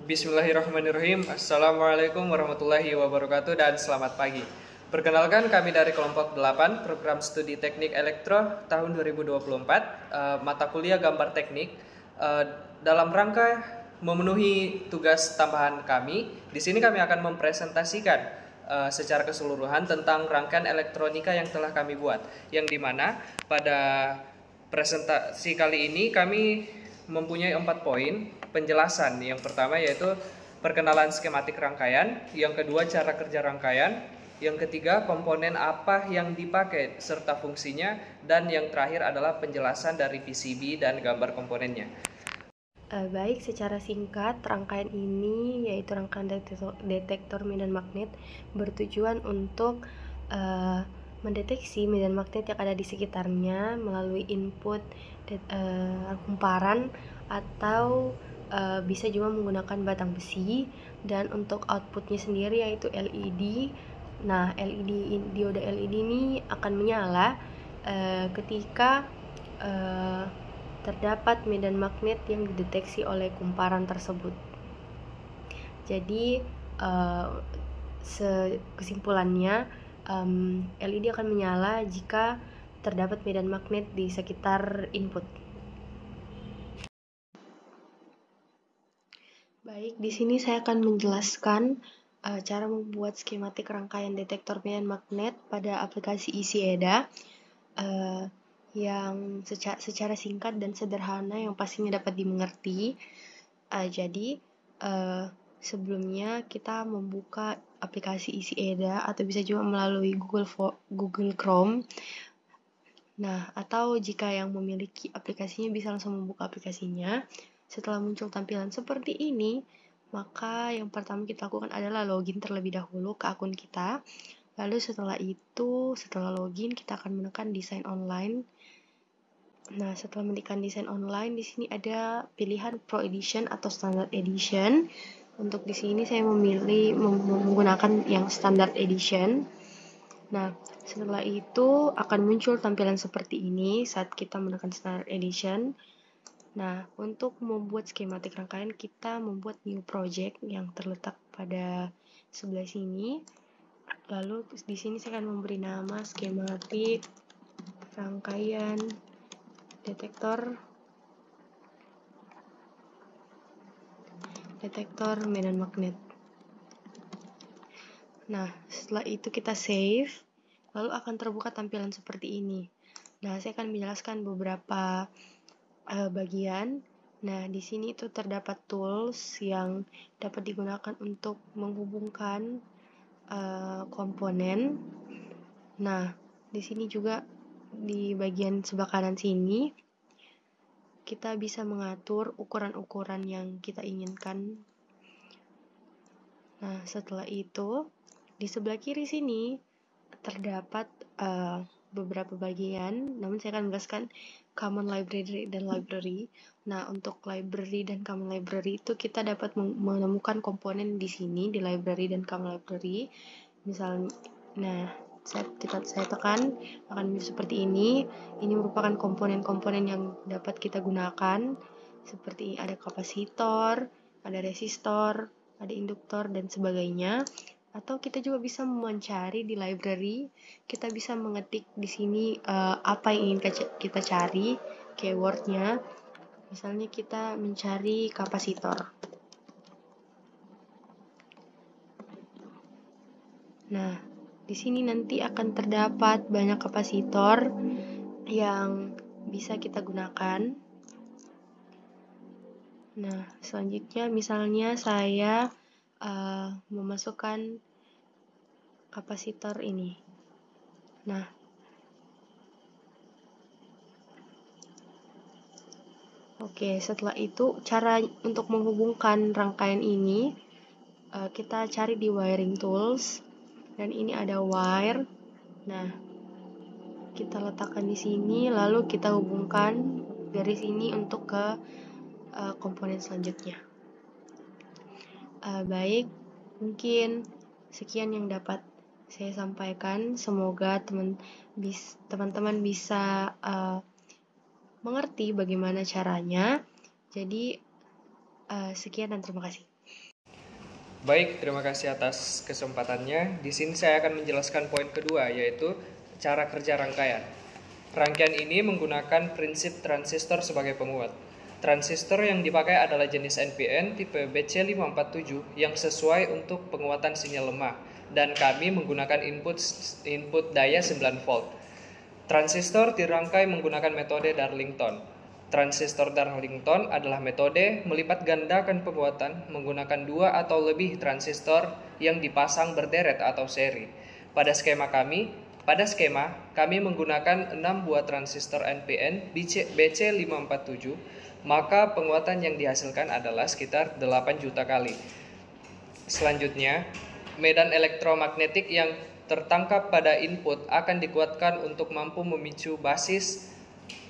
Bismillahirrahmanirrahim. Assalamualaikum warahmatullahi wabarakatuh dan selamat pagi. Perkenalkan, kami dari kelompok 8 program studi teknik elektro tahun 2024, mata kuliah gambar teknik. Dalam rangka memenuhi tugas tambahan kami, di sini kami akan mempresentasikan secara keseluruhan tentang rangkaian elektronika yang telah kami buat, yang dimana pada presentasi kali ini kami mempunyai 4 poin penjelasan. Yang pertama yaitu perkenalan skematik rangkaian, yang kedua cara kerja rangkaian, yang ketiga komponen apa yang dipakai serta fungsinya, dan yang terakhir adalah penjelasan dari PCB dan gambar komponennya. Baik, secara singkat, rangkaian ini yaitu rangkaian detektor medan magnet bertujuan untuk mendeteksi medan magnet yang ada di sekitarnya melalui input kumparan atau bisa juga menggunakan batang besi, dan untuk outputnya sendiri yaitu LED. Nah, diode LED ini akan menyala ketika terdapat medan magnet yang dideteksi oleh kumparan tersebut. Jadi kesimpulannya, LED akan menyala jika terdapat medan magnet di sekitar input. Baik, di sini saya akan menjelaskan cara membuat skematik rangkaian detektor medan magnet pada aplikasi ICEDA yang secara singkat dan sederhana yang pastinya dapat dimengerti. Jadi sebelumnya kita membuka aplikasi ICEDA atau bisa juga melalui Google Chrome. Nah, atau jika yang memiliki aplikasinya bisa langsung membuka aplikasinya. Setelah muncul tampilan seperti ini, maka yang pertama kita lakukan adalah login terlebih dahulu ke akun kita. Lalu setelah login, kita akan menekan desain online. Nah, setelah menekan desain online, di sini ada pilihan Pro Edition atau Standard Edition. Untuk di sini saya memilih menggunakan yang Standard Edition. Nah, setelah itu akan muncul tampilan seperti ini saat kita menekan Standard Edition. Nah, untuk membuat skematik rangkaian, kita membuat new project yang terletak pada sebelah sini. Lalu di sini saya akan memberi nama skematik rangkaian detektor medan magnet. Nah, setelah itu kita save, lalu akan terbuka tampilan seperti ini. Nah, saya akan menjelaskan beberapa bagian. Nah, di sini itu terdapat tools yang dapat digunakan untuk menghubungkan komponen. Nah, di sini juga di bagian sebelah kanan sini kita bisa mengatur ukuran-ukuran yang kita inginkan. Nah, setelah itu di sebelah kiri sini terdapat beberapa bagian, namun saya akan menjelaskan common library dan library. Nah, untuk library dan common library itu kita dapat menemukan komponen di sini di library dan common library. Misalnya, nah, saya tekan akan seperti ini. Ini merupakan komponen-komponen yang dapat kita gunakan, seperti ada kapasitor, ada resistor, ada induktor, dan sebagainya. Atau kita juga bisa mencari di library, kita bisa mengetik di sini apa yang ingin kita cari, keywordnya. Misalnya kita mencari kapasitor. Nah, di sini nanti akan terdapat banyak kapasitor yang bisa kita gunakan. Nah, selanjutnya misalnya saya memasukkan kapasitor ini. Nah, oke, setelah itu cara untuk menghubungkan rangkaian ini kita cari di wiring tools, dan ini ada wire. Nah, kita letakkan di sini, lalu kita hubungkan garis ini untuk ke komponen selanjutnya. Baik, mungkin sekian yang dapat saya sampaikan. Semoga teman-teman bisa mengerti bagaimana caranya. Jadi Sekian dan terima kasih. Baik, terima kasih atas kesempatannya. Di sini saya akan menjelaskan poin kedua, yaitu cara kerja rangkaian. Rangkaian ini menggunakan prinsip transistor sebagai penguat. Transistor yang dipakai adalah jenis NPN tipe BC547 yang sesuai untuk penguatan sinyal lemah, dan kami menggunakan input daya 9 volt. Transistor dirangkai menggunakan metode Darlington. Transistor Darlington adalah metode melipat gandakan penguatan menggunakan 2 atau lebih transistor yang dipasang berderet atau seri. Pada skema kami menggunakan 6 buah transistor NPN BC547, maka penguatan yang dihasilkan adalah sekitar 8 juta kali. Selanjutnya, medan elektromagnetik yang tertangkap pada input akan dikuatkan untuk mampu memicu basis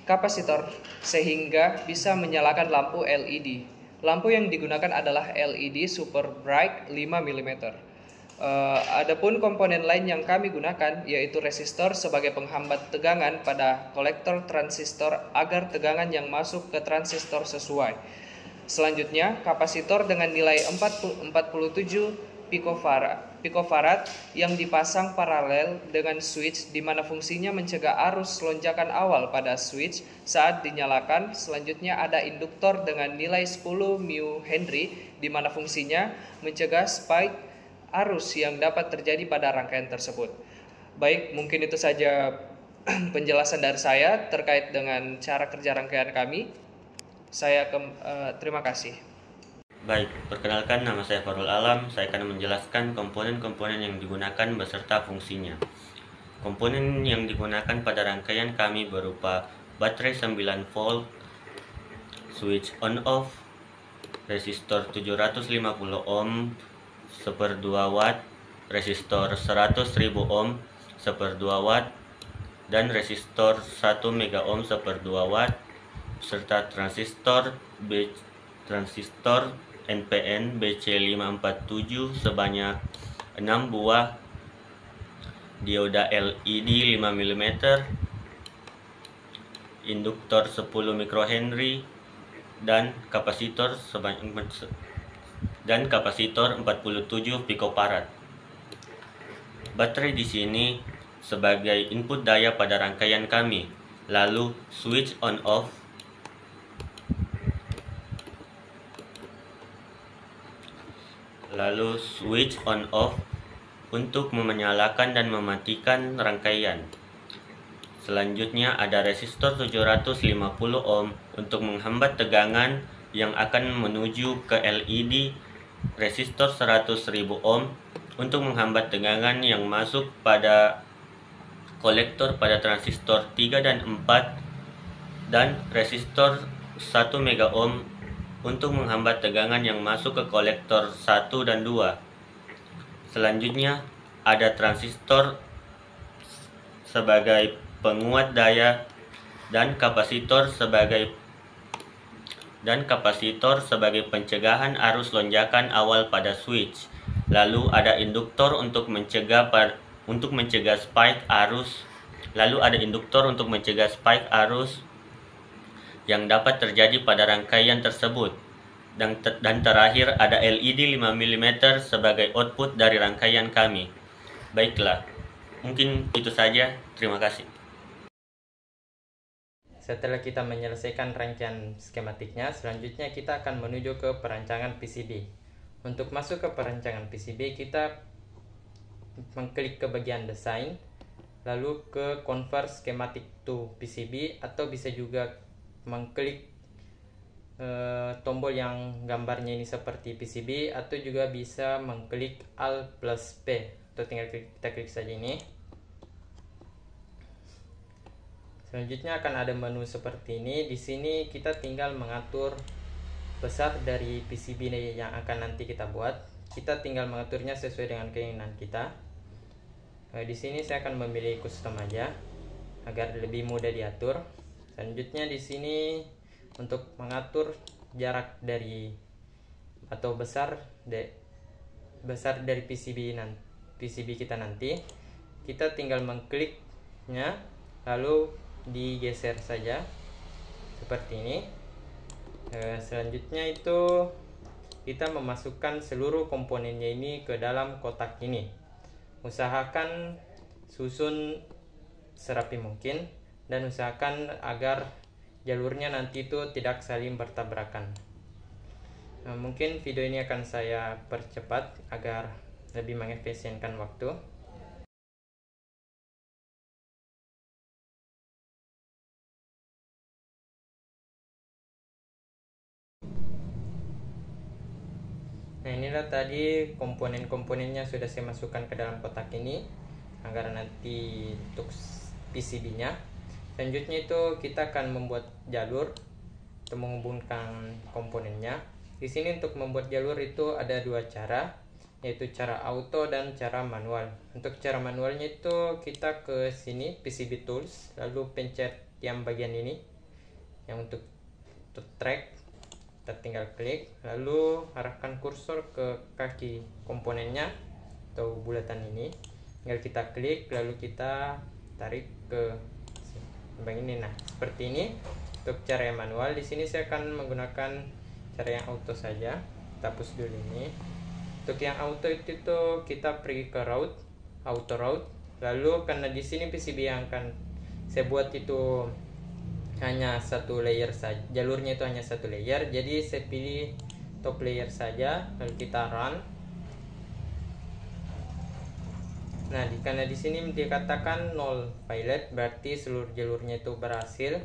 kapasitor sehingga bisa menyalakan lampu LED. Lampu yang digunakan adalah LED Super Bright 5 mm. Adapun komponen lain yang kami gunakan yaitu resistor sebagai penghambat tegangan pada kolektor transistor agar tegangan yang masuk ke transistor sesuai. Selanjutnya, kapasitor dengan nilai 47 picofarad yang dipasang paralel dengan switch di mana fungsinya mencegah arus lonjakan awal pada switch saat dinyalakan. Selanjutnya ada induktor dengan nilai 10 μH di mana fungsinya mencegah spike arus yang dapat terjadi pada rangkaian tersebut. Baik, mungkin itu saja penjelasan dari saya terkait dengan cara kerja rangkaian kami. Terima kasih. Baik, perkenalkan, nama saya Farul Alam. Saya akan menjelaskan komponen-komponen yang digunakan beserta fungsinya. Komponen yang digunakan pada rangkaian kami berupa baterai 9 volt, switch on off, resistor 750 ohm 1/2 watt, resistor 100.000 ohm 1/2 watt, dan resistor 1 mega ohm 1/2 watt, serta transistor NPN BC547 sebanyak 6 buah, dioda LED 5 mm, induktor 10 mikrohenry, dan kapasitor 47 picofarad. Baterai di sini sebagai input daya pada rangkaian kami. Lalu switch on off, untuk menyalakan dan mematikan rangkaian. Selanjutnya ada resistor 750 ohm untuk menghambat tegangan yang akan menuju ke LED, resistor 100.000 ohm untuk menghambat tegangan yang masuk pada kolektor pada transistor 3 dan 4, dan resistor 1 mega ohm untuk menghambat tegangan yang masuk ke kolektor 1 dan 2. Selanjutnya ada transistor sebagai penguat daya dan kapasitor sebagai pencegahan arus lonjakan awal pada switch. Lalu ada induktor untuk mencegah spike arus yang dapat terjadi pada rangkaian tersebut. Dan terakhir ada LED 5 mm sebagai output dari rangkaian kami. Baiklah, mungkin itu saja. Terima kasih. Setelah kita menyelesaikan rangkaian skematiknya, selanjutnya kita akan menuju ke perancangan PCB. Untuk masuk ke perancangan PCB, kita mengklik ke bagian desain, lalu ke convert schematic to PCB, atau bisa juga mengklik tombol yang gambarnya ini seperti PCB, atau juga bisa mengklik Alt plus P, atau tinggal kita klik saja ini. Selanjutnya akan ada menu seperti ini. Di sini kita tinggal mengatur besar dari PCB yang akan nanti kita buat. Kita tinggal mengaturnya sesuai dengan keinginan kita. Di sini saya akan memilih custom aja agar lebih mudah diatur. Selanjutnya di sini untuk mengatur jarak dari atau besar dari PCB kita nanti, kita tinggal mengkliknya lalu digeser saja seperti ini. Selanjutnya itu kita memasukkan seluruh komponennya ini ke dalam kotak ini. Usahakan susun serapi mungkin dan usahakan agar jalurnya nanti itu tidak saling bertabrakan. Nah, mungkin video ini akan saya percepat agar lebih mengefisienkan waktu. Nah, inilah tadi komponen-komponennya sudah saya masukkan ke dalam kotak ini agar nanti untuk PCB-nya. Selanjutnya itu kita akan membuat jalur untuk menghubungkan komponennya. Di sini untuk membuat jalur itu ada dua cara, yaitu cara auto dan cara manual. Untuk cara manualnya itu kita ke sini PCB tools, lalu pencet yang bagian ini yang untuk track. Kita tinggal klik, lalu arahkan kursor ke kaki komponennya atau bulatan ini. Tinggal kita klik, lalu kita tarik ke bagian ini. Nah, seperti ini. Untuk cara yang manual, di sini saya akan menggunakan cara yang auto saja. Kita hapus dulu ini. Untuk yang auto itu kita pergi ke route, auto route. Lalu karena di sini PCB yang akan saya buat itu hanya satu layer saja, jalurnya itu hanya satu layer, jadi saya pilih top layer saja, lalu kita run. Nah, karena di sini dikatakan null violate, berarti seluruh jalurnya itu berhasil,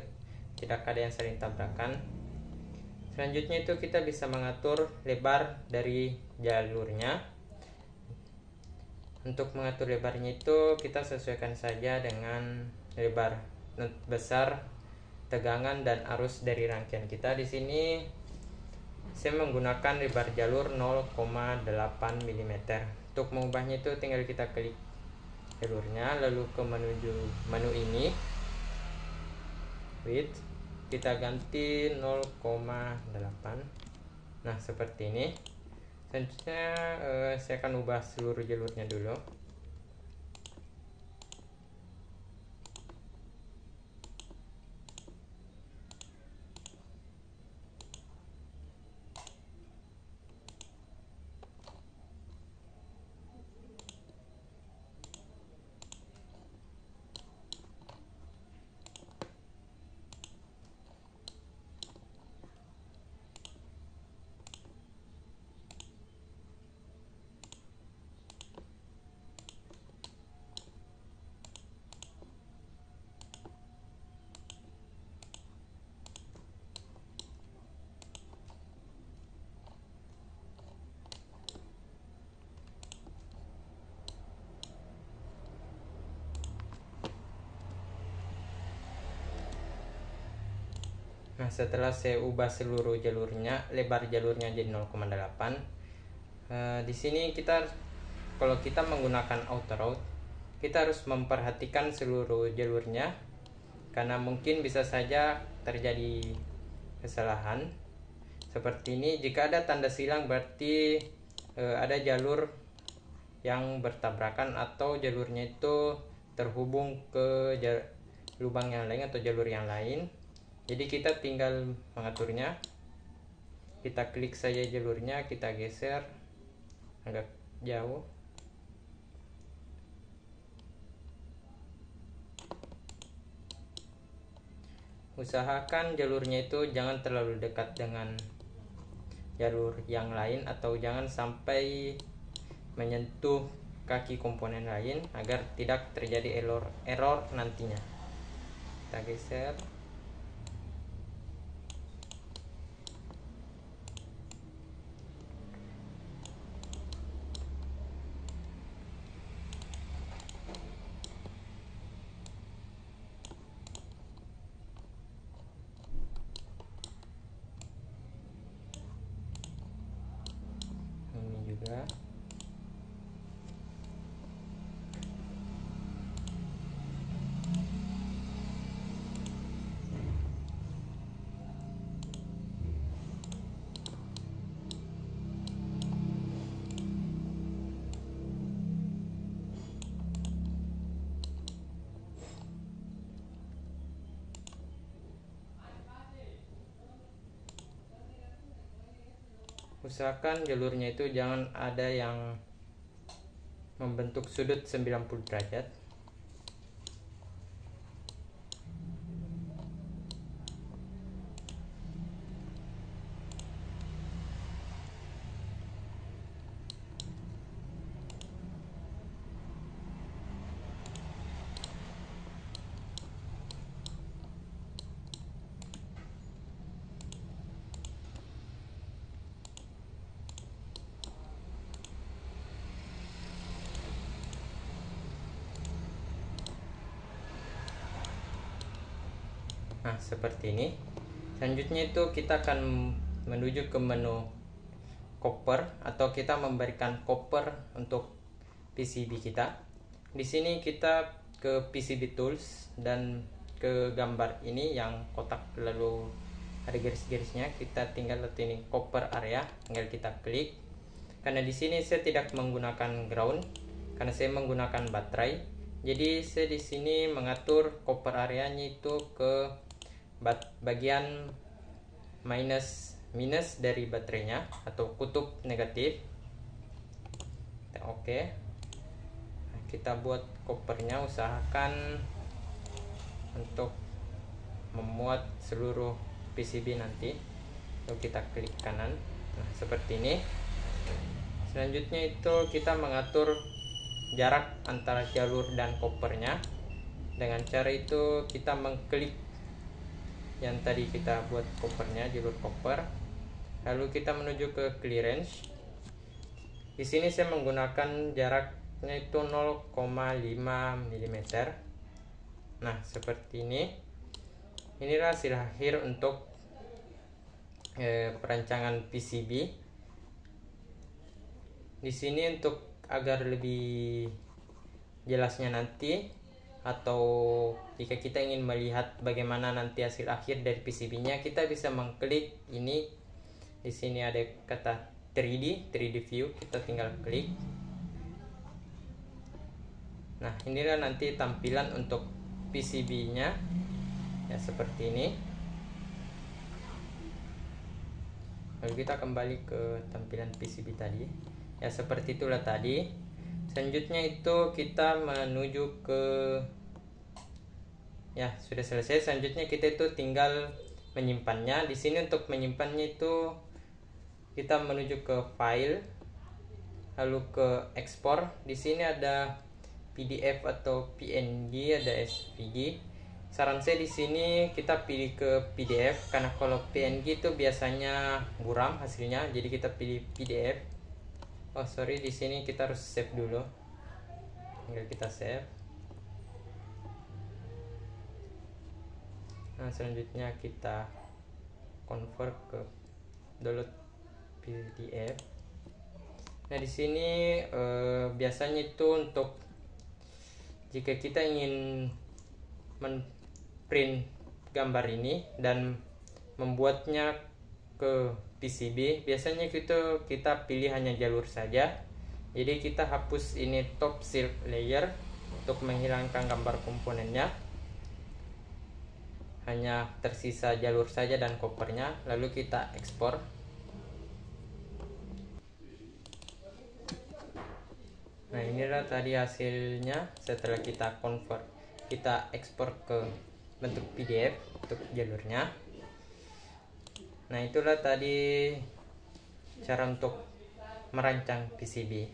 tidak ada yang saling tabrakan. Selanjutnya itu kita bisa mengatur lebar dari jalurnya. Untuk mengatur lebarnya itu kita sesuaikan saja dengan lebar besar, tegangan dan arus dari rangkaian kita. Di sini saya menggunakan lebar jalur 0,8 mm. Untuk mengubahnya itu tinggal kita klik jalurnya, lalu ke menu ini, width, kita ganti 0,8. Nah, seperti ini. Selanjutnya saya akan ubah seluruh jalurnya dulu. Nah, setelah saya ubah seluruh jalurnya, lebar jalurnya jadi 0,8. Di sini kalau kita menggunakan auto route, kita harus memperhatikan seluruh jalurnya karena mungkin bisa saja terjadi kesalahan. Seperti ini, jika ada tanda silang berarti ada jalur yang bertabrakan atau jalurnya itu terhubung ke lubang yang lain atau jalur yang lain. Jadi kita tinggal mengaturnya. Kita klik saja jalurnya, kita geser agak jauh. Usahakan jalurnya itu jangan terlalu dekat dengan jalur yang lain atau jangan sampai menyentuh kaki komponen lain agar tidak terjadi error nantinya. Kita geser. Ini juga. usahakan jalurnya itu jangan ada yang membentuk sudut 90 derajat. Nah, seperti ini. Selanjutnya itu kita akan menuju ke menu copper, atau kita memberikan copper untuk PCB kita. Di sini kita ke PCB tools dan ke gambar ini yang kotak lalu ada garis-garisnya, kita tinggal letak ini copper area, tinggal kita klik. Karena di sini saya tidak menggunakan ground karena saya menggunakan baterai. Jadi saya di sini mengatur copper areanya itu ke bagian minus dari baterainya atau kutub negatif. Oke. Nah, kita buat kopernya, usahakan untuk memuat seluruh PCB nanti. Lalu kita klik kanan. Nah, seperti ini. Selanjutnya itu kita mengatur jarak antara jalur dan kopernya. Dengan cara itu kita mengklik yang tadi kita buat kopernya, jalur koper. Lalu kita menuju ke clearance. Di sini saya menggunakan jaraknya itu 0,5 mm. Nah, seperti ini. Inilah hasil akhir untuk perancangan PCB. Di sini untuk agar lebih jelasnya nanti, atau jika kita ingin melihat bagaimana nanti hasil akhir dari PCB-nya, kita bisa mengklik ini. Di sini ada kata 3D view, kita tinggal klik. Nah, inilah nanti tampilan untuk PCB-nya. Ya, seperti ini. Lalu kita kembali ke tampilan PCB tadi. Ya, seperti itulah tadi. Selanjutnya itu kita menuju ke, ya sudah selesai. Selanjutnya kita itu tinggal menyimpannya. Di sini untuk menyimpannya itu kita menuju ke file, lalu ke ekspor. Di sini ada PDF atau PNG, ada SVG. Saran saya di sini kita pilih ke PDF, karena kalau PNG itu biasanya buram hasilnya. Jadi kita pilih PDF. Oh sorry, di sini kita harus save dulu. Tinggal kita save. Nah, selanjutnya kita convert ke download PDF. Nah, di sini biasanya itu untuk jika kita ingin print gambar ini dan membuatnya ke PCB, biasanya kita pilih hanya jalur saja. Jadi kita hapus ini top silk layer untuk menghilangkan gambar komponennya, hanya tersisa jalur saja dan kopernya. Lalu kita ekspor. Nah, inilah tadi hasilnya setelah kita convert, kita ekspor ke bentuk PDF untuk jalurnya. Nah, itulah tadi cara untuk merancang PCB.